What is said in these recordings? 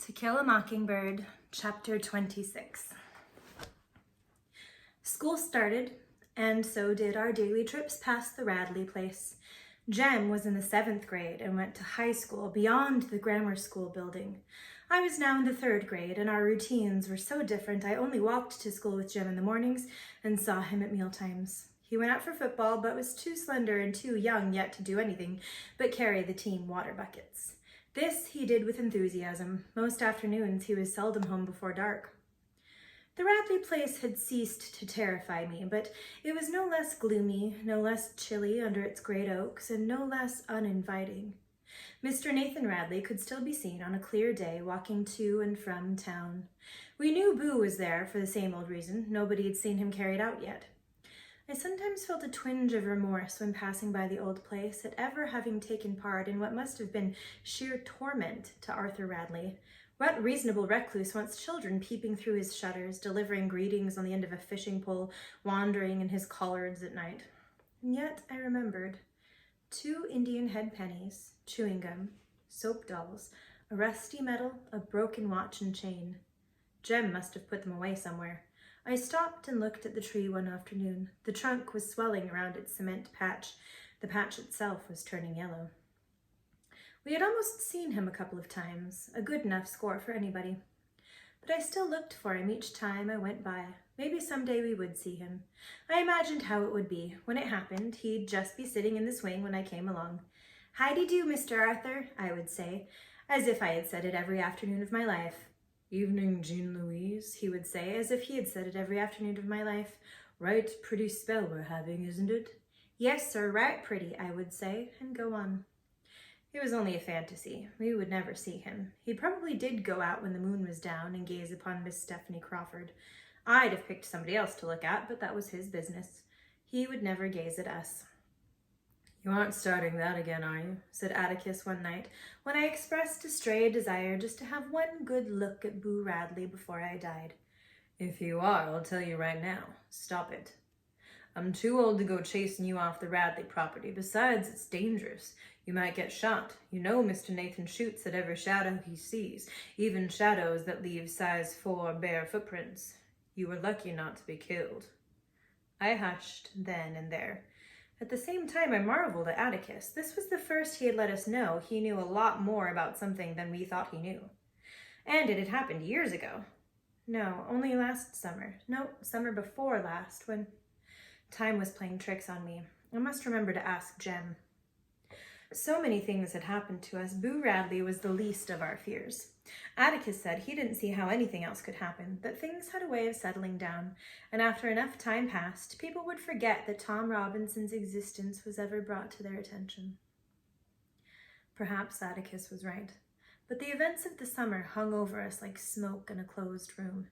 To Kill a Mockingbird, Chapter 26. School started, and so did our daily trips past the Radley place. Jem was in the 7th grade and went to high school beyond the grammar school building. I was now in the 3rd grade, and our routines were so different I only walked to school with Jem in the mornings and saw him at mealtimes. He went out for football, but was too slender and too young yet to do anything but carry the team water buckets. This he did with enthusiasm. Most afternoons he was seldom home before dark. The Radley place had ceased to terrify me, but it was no less gloomy, no less chilly under its great oaks, and no less uninviting. Mr. Nathan Radley could still be seen on a clear day walking to and from town. We knew Boo was there for the same old reason. Nobody had seen him carried out yet. I sometimes felt a twinge of remorse when passing by the old place at ever having taken part in what must have been sheer torment to Arthur Radley. What reasonable recluse wants children peeping through his shutters, delivering greetings on the end of a fishing pole, wandering in his collards at night? And yet I remembered 2 Indian head pennies, chewing gum, soap dolls, a rusty medal, a broken watch and chain. Jem must have put them away somewhere. I stopped and looked at the tree one afternoon. The trunk was swelling around its cement patch. The patch itself was turning yellow. We had almost seen him a couple of times, a good enough score for anybody. But I still looked for him each time I went by. Maybe someday we would see him. I imagined how it would be. When it happened, he'd just be sitting in the swing when I came along. "Howdy-do, Mr. Arthur," I would say, as if I had said it every afternoon of my life. "Evening, Jean Louise," he would say, as if he had said it every afternoon of my life. "Right pretty spell we're having, isn't it?" "Yes, sir, right pretty," I would say, and go on. It was only a fantasy. We would never see him. He probably did go out when the moon was down and gaze upon Miss Stephanie Crawford. I'd have picked somebody else to look at, but that was his business. He would never gaze at us. "You aren't starting that again, are you?" said Atticus one night, when I expressed a stray desire just to have one good look at Boo Radley before I died. "If you are, I'll tell you right now. Stop it. I'm too old to go chasing you off the Radley property. Besides, it's dangerous. You might get shot. You know Mr. Nathan shoots at every shadow he sees, even shadows that leave size 4 bare footprints. You were lucky not to be killed." I hushed then and there. At the same time, I marveled at Atticus. This was the first he had let us know he knew a lot more about something than we thought he knew. And it had happened years ago. No, only last summer. No, summer before last, when time was playing tricks on me. I must remember to ask Jem. So many things had happened to us. Boo Radley was the least of our fears. Atticus said he didn't see how anything else could happen, that things had a way of settling down, and after enough time passed, people would forget that Tom Robinson's existence was ever brought to their attention. Perhaps Atticus was right, but the events of the summer hung over us like smoke in a closed room.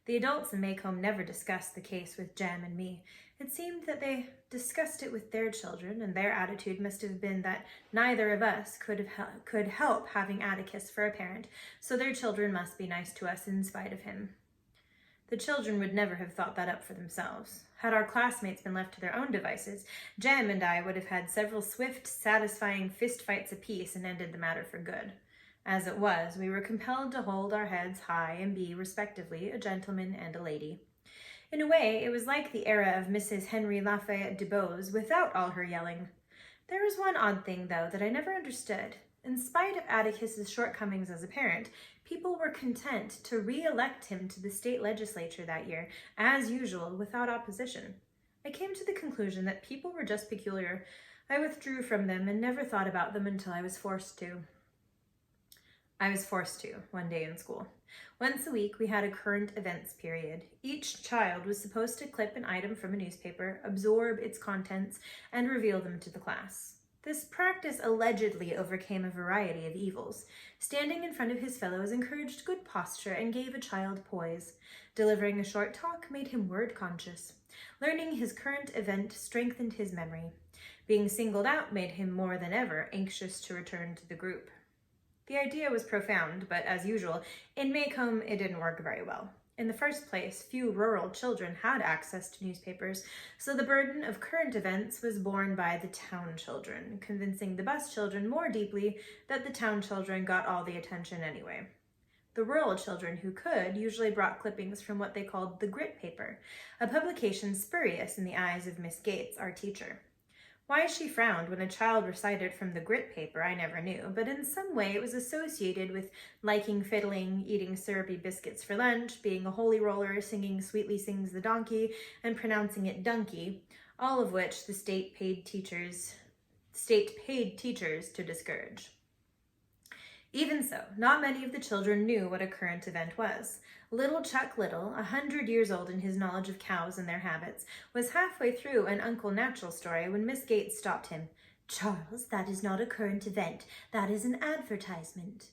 The adults in Maycomb never discussed the case with Jem and me. It seemed that they discussed it with their children, and their attitude must have been that neither of us could help having Atticus for a parent, so their children must be nice to us in spite of him. The children would never have thought that up for themselves. Had our classmates been left to their own devices, Jem and I would have had several swift, satisfying fistfights apiece and ended the matter for good. As it was, we were compelled to hold our heads high and be, respectively, a gentleman and a lady. In a way, it was like the era of Mrs. Henry Lafayette DuBose without all her yelling. There was one odd thing, though, that I never understood. In spite of Atticus's shortcomings as a parent, people were content to re-elect him to the state legislature that year, as usual, without opposition. I came to the conclusion that people were just peculiar. I withdrew from them and never thought about them until I was forced to. One day in school. Once a week, we had a current events period. Each child was supposed to clip an item from a newspaper, absorb its contents, and reveal them to the class. This practice allegedly overcame a variety of evils. Standing in front of his fellows encouraged good posture and gave a child poise. Delivering a short talk made him word-conscious. Learning his current event strengthened his memory. Being singled out made him more than ever anxious to return to the group. The idea was profound, but as usual, in Maycomb it didn't work very well. In the first place, few rural children had access to newspapers, so the burden of current events was borne by the town children, convincing the bus children more deeply that the town children got all the attention anyway. The rural children who could usually brought clippings from what they called the grit paper, a publication spurious in the eyes of Miss Gates, our teacher. Why she frowned when a child recited from the grit paper I never knew, but in some way it was associated with liking fiddling, eating syrupy biscuits for lunch, being a holy roller, singing Sweetly Sings the Donkey, and pronouncing it donkey, all of which the state paid teachers to discourage. Even so, not many of the children knew what a current event was. Little Chuck Little, 100 years old in his knowledge of cows and their habits, was halfway through an Uncle Natural story when Miss Gates stopped him. "Charles, that is not a current event. That is an advertisement."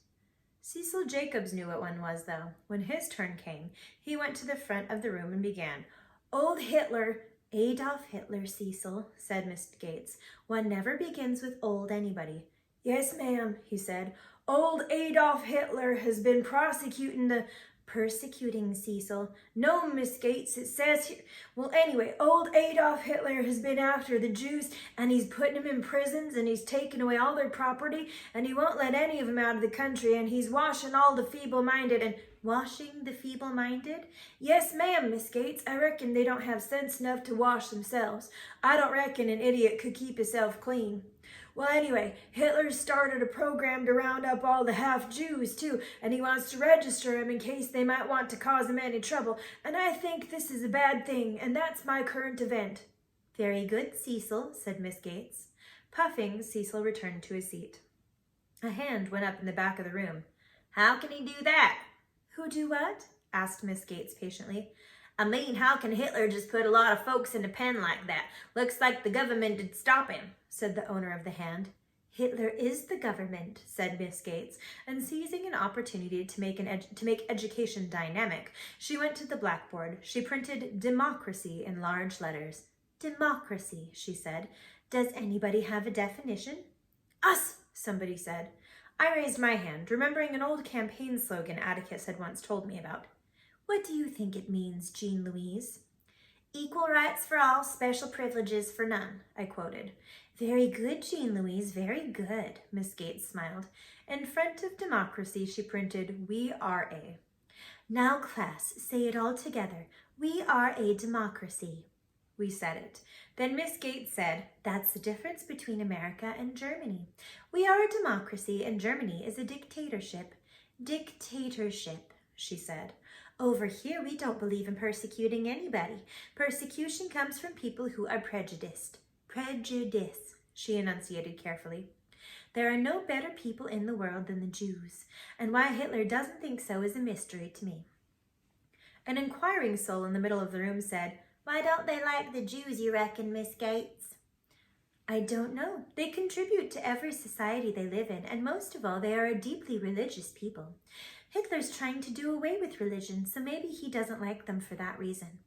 Cecil Jacobs knew what one was, though. When his turn came, he went to the front of the room and began. "Old Hitler, Adolf Hitler, Cecil," said Miss Gates. "One never begins with old anybody." "Yes, ma'am," he said. "Old Adolf Hitler has been persecuting, Cecil. No, Miss Gates, it says here. Well, anyway, old Adolf Hitler has been after the Jews, and he's putting them in prisons, and he's taking away all their property, and he won't let any of them out of the country, and he's washing all the feeble-minded and... Washing the feeble-minded? Yes, ma'am, Miss Gates. I reckon they don't have sense enough to wash themselves. I don't reckon an idiot could keep himself clean. Well, anyway, Hitler started a program to round up all the half-Jews, too, and he wants to register them in case they might want to cause him any trouble, and I think this is a bad thing, and that's my current event." "Very good, Cecil," said Miss Gates. Puffing, Cecil returned to his seat. A hand went up in the back of the room. "How can he do that?" "Who do what?" asked Miss Gates patiently. "I mean, how can Hitler just put a lot of folks in a pen like that? Looks like the government did stop him," said the owner of the hand. "Hitler is the government," said Miss Gates, and seizing an opportunity to make education dynamic, she went to the blackboard. She printed democracy in large letters. "Democracy," she said. "Does anybody have a definition?" "Us," somebody said. I raised my hand, remembering an old campaign slogan Atticus had once told me about. "What do you think it means, Jean Louise?" "Equal rights for all, special privileges for none," I quoted. "Very good, Jean Louise, very good," Miss Gates smiled. In front of democracy, she printed, "We are a." "Now, class, say it all together. We are a democracy." We said it. Then Miss Gates said, "That's the difference between America and Germany. We are a democracy and Germany is a dictatorship." "Dictatorship," she said. "Over here, we don't believe in persecuting anybody. Persecution comes from people who are prejudiced." "Prejudice," she enunciated carefully. "There are no better people in the world than the Jews, and why Hitler doesn't think so is a mystery to me." An inquiring soul in the middle of the room said, "Why don't they like the Jews, you reckon, Miss Gates?" "I don't know. They contribute to every society they live in, and most of all, they are a deeply religious people. Hitler's trying to do away with religion, so maybe he doesn't like them for that reason."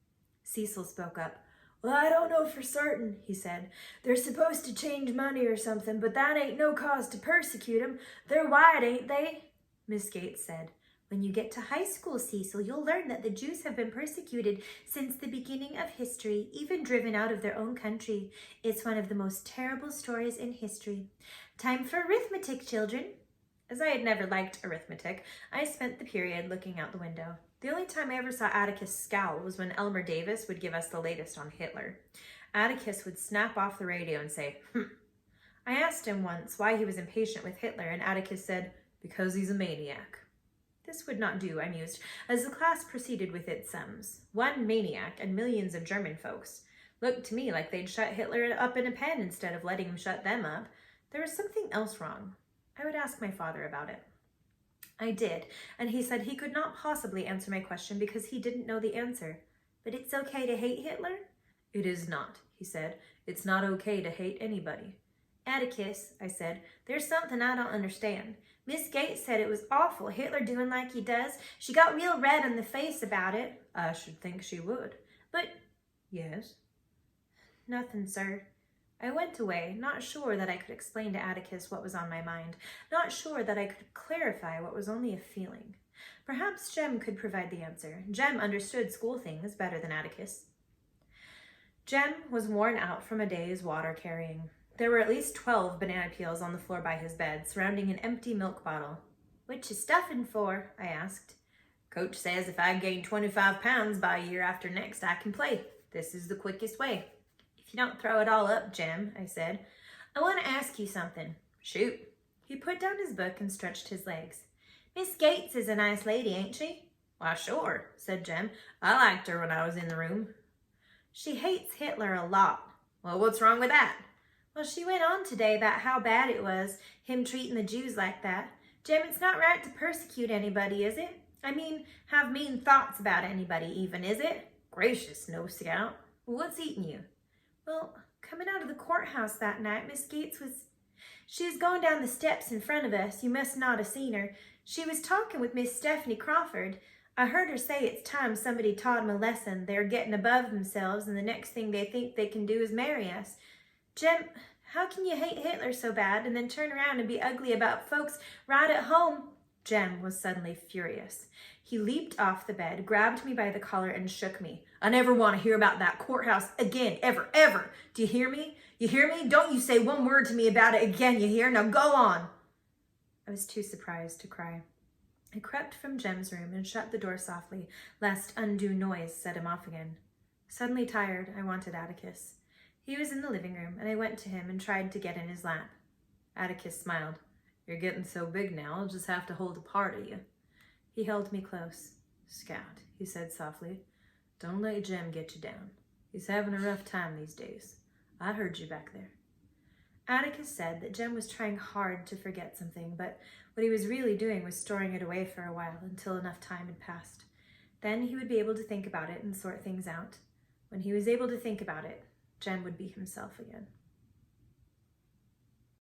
Cecil spoke up. "Well, I don't know for certain," he said. "They're supposed to change money or something, but that ain't no cause to persecute 'em. They're white, ain't they?" Miss Gates said, "When you get to high school, Cecil, you'll learn that the Jews have been persecuted since the beginning of history, even driven out of their own country. It's one of the most terrible stories in history. Time for arithmetic, children." As I had never liked arithmetic, I spent the period looking out the window. The only time I ever saw Atticus scowl was when Elmer Davis would give us the latest on Hitler. Atticus would snap off the radio and say, I asked him once why he was impatient with Hitler, and Atticus said, "Because he's a maniac." This would not do, I mused, as the class proceeded with its sums. One maniac and millions of German folks. Looked to me like they'd shut Hitler up in a pen instead of letting him shut them up. There was something else wrong. I would ask my father about it. I did, and he said he could not possibly answer my question because he didn't know the answer. "But it's okay to hate Hitler?" "It is not," he said. "It's not okay to hate anybody." "Atticus," I said, "there's something I don't understand. Miss Gates said it was awful, Hitler doing like he does. She got real red in the face about it." "I should think she would." "But..." "Yes?" "Nothing, sir." I went away, not sure that I could explain to Atticus what was on my mind, not sure that I could clarify what was only a feeling. Perhaps Jem could provide the answer. Jem understood school things better than Atticus. Jem was worn out from a day's water carrying. There were at least 12 banana peels on the floor by his bed, surrounding an empty milk bottle. "What you stuffing for?" I asked. "Coach says if I gain 25 pounds by year after next, I can play. This is the quickest way." "If you don't throw it all up, Jem," I said. "I want to ask you something." "Shoot." He put down his book and stretched his legs. "Miss Gates is a nice lady, ain't she?" "Why, sure," said Jem. "I liked her when I was in the room." "She hates Hitler a lot." "Well, what's wrong with that?" "Well, she went on today about how bad it was, him treating the Jews like that. Jem, it's not right to persecute anybody, is it? I mean, have mean thoughts about anybody even, is it?" "Gracious, no, Scout. What's eating you?" "Well, coming out of the courthouse that night, Miss Gates she was going down the steps in front of us. You must not have seen her. She was talking with Miss Stephanie Crawford. I heard her say it's time somebody taught them a lesson. They're getting above themselves, and the next thing they think they can do is marry us. Jem, how can you hate Hitler so bad and then turn around and be ugly about folks right at home?" Jem was suddenly furious. He leaped off the bed, grabbed me by the collar, and shook me. "I never want to hear about that courthouse again, ever, ever. Do you hear me? You hear me? Don't you say one word to me about it again, you hear? Now go on." I was too surprised to cry. I crept from Jem's room and shut the door softly, lest undue noise set him off again. Suddenly tired, I wanted Atticus. He was in the living room, and I went to him and tried to get in his lap. Atticus smiled. "You're getting so big now, I'll just have to hold a part of you." He held me close. "Scout," he said softly, "don't let Jem get you down. He's having a rough time these days. I heard you back there." Atticus said that Jem was trying hard to forget something, but what he was really doing was storing it away for a while until enough time had passed. Then he would be able to think about it and sort things out. When he was able to think about it, Jem would be himself again.